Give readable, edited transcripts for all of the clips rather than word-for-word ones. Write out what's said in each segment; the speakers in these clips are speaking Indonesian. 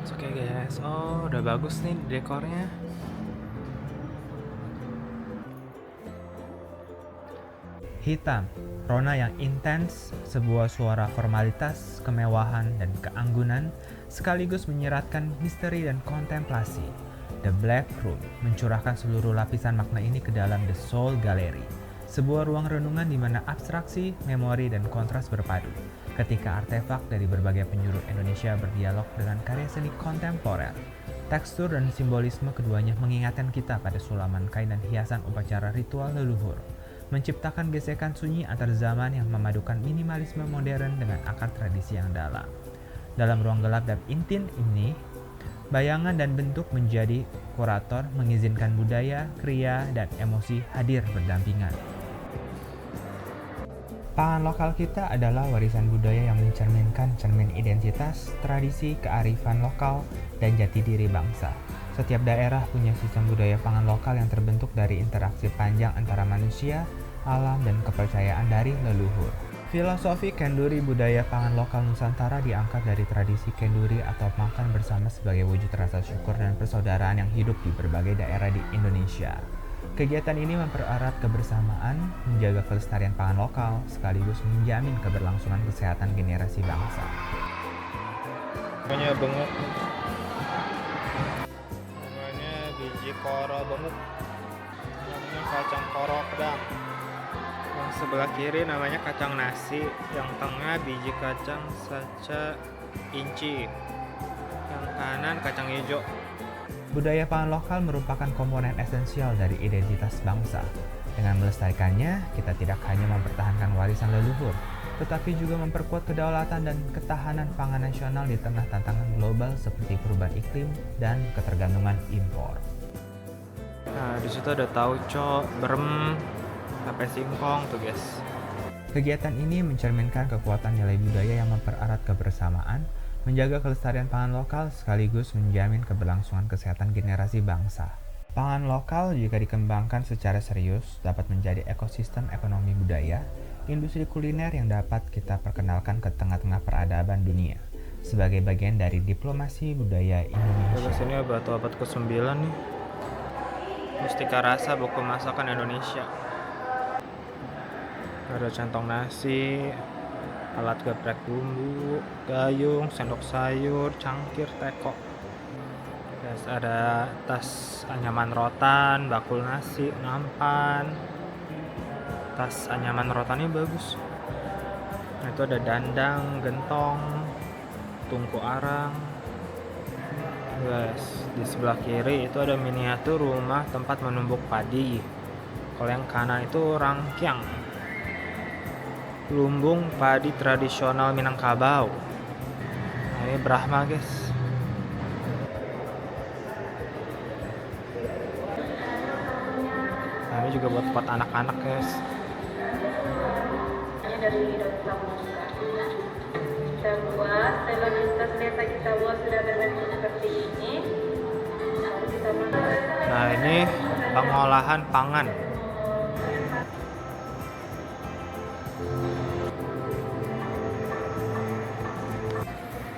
Oke guys, oh udah bagus nih dekornya. Hitam, rona yang intens, sebuah suara formalitas, kemewahan, dan keanggunan, sekaligus menyiratkan misteri dan kontemplasi. The Black Room mencurahkan seluruh lapisan makna ini ke dalam The Soul Gallery, sebuah ruang renungan di mana abstraksi, memori, dan kontras berpadu. Ketika artefak dari berbagai penjuru Indonesia berdialog dengan karya seni kontemporer, tekstur dan simbolisme keduanya mengingatkan kita pada sulaman kain dan hiasan upacara ritual leluhur, menciptakan gesekan sunyi antar zaman yang memadukan minimalisme modern dengan akar tradisi yang dalam. Dalam ruang gelap dan intim ini, bayangan dan bentuk menjadi kurator, mengizinkan budaya, kriya, dan emosi hadir berdampingan. Pangan lokal kita adalah warisan budaya yang mencerminkan cermin identitas, tradisi, kearifan lokal, dan jati diri bangsa. Setiap daerah punya sistem budaya pangan lokal yang terbentuk dari interaksi panjang antara manusia, alam, dan kepercayaan dari leluhur. Filosofi kenduri budaya pangan lokal Nusantara diangkat dari tradisi kenduri atau makan bersama sebagai wujud rasa syukur dan persaudaraan yang hidup di berbagai daerah di Indonesia. Kegiatan ini mempererat kebersamaan, menjaga kelestarian pangan lokal, sekaligus menjamin keberlangsungan kesehatan generasi bangsa. Namanya bengek. Namanya biji koro bengek. Namanya kacang koro pedang. Yang sebelah kiri namanya kacang nasi, yang tengah biji kacang saca inci, yang kanan kacang hijau. Budaya pangan lokal merupakan komponen esensial dari identitas bangsa. Dengan melestarikannya, kita tidak hanya mempertahankan warisan leluhur, tetapi juga memperkuat kedaulatan dan ketahanan pangan nasional di tengah tantangan global seperti perubahan iklim dan ketergantungan impor. Nah, di situ ada tauco, berem, sampai singkong tuh guys. Kegiatan ini mencerminkan kekuatan nilai budaya yang mempererat kebersamaan, menjaga kelestarian pangan lokal sekaligus menjamin keberlangsungan kesehatan generasi bangsa. Pangan lokal jika dikembangkan secara serius dapat menjadi ekosistem ekonomi budaya, industri kuliner yang dapat kita perkenalkan ke tengah-tengah peradaban dunia sebagai bagian dari diplomasi budaya Indonesia. Terus ini batu abad ke-9 nih. Mustika Rasa buku masakan Indonesia. Ada centong nasi, alat geprek bumbu, gayung, sendok sayur, cangkir, teko. Terus ada tas anyaman rotan, bakul nasi, nampan. Tas anyaman rotannya bagus. Nah, itu ada dandang, gentong, tungku arang. Guys, di sebelah kiri itu ada miniatur rumah tempat menumbuk padi. Kalau yang kanan itu rangkyang, lumbung padi tradisional Minangkabau. Nah, ini Brahma guys. Nah, ini juga buat anak-anak guys. Dari daun salam juga. Kita buat seluruh desa kita buat sudah berbentuk seperti ini. Lalu kita masukkan. Nah, ini pengolahan pangan.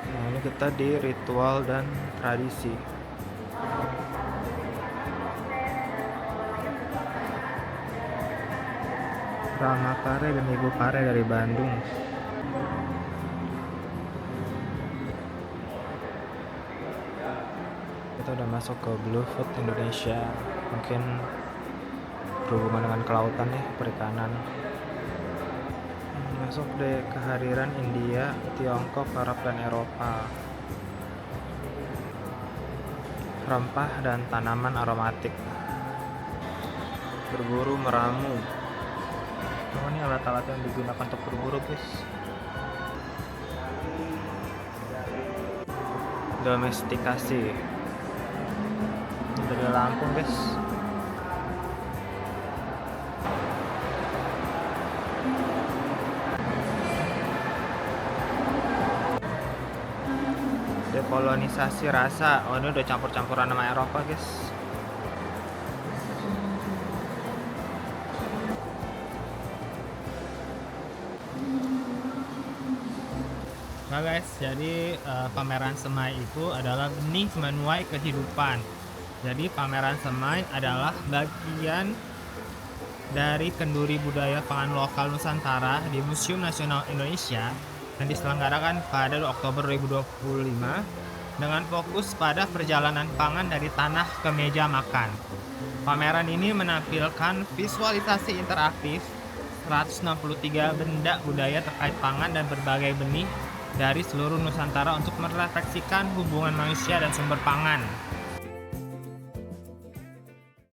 Nah, ini kita di ritual dan tradisi. Rama Pare dan Ibu Pare dari Bandung. Kita udah masuk ke Blue Food Indonesia. Mungkin berhubungan dengan kelautan nih, perikanan. Masuk deh kehadiran India, Tiongkok, Arab, dan Eropa. Rempah dan tanaman aromatik. Berburu meramu. Oh, ini alat-alat yang digunakan untuk berburu guys. Domestikasi. Dari Lampung guys. Dekolonisasi rasa. Oh, ini udah campur-campuran sama Eropa guys. Nah guys, jadi pameran semai itu adalah benih menuai kehidupan. Jadi pameran semai adalah bagian dari kenduri budaya pangan lokal Nusantara di Museum Nasional Indonesia yang diselenggarakan pada 2 Oktober 2025 dengan fokus pada perjalanan pangan dari tanah ke meja makan. Pameran ini menampilkan visualisasi interaktif 163 benda budaya terkait pangan dan berbagai benih dari seluruh Nusantara untuk merefleksikan hubungan manusia dan sumber pangan.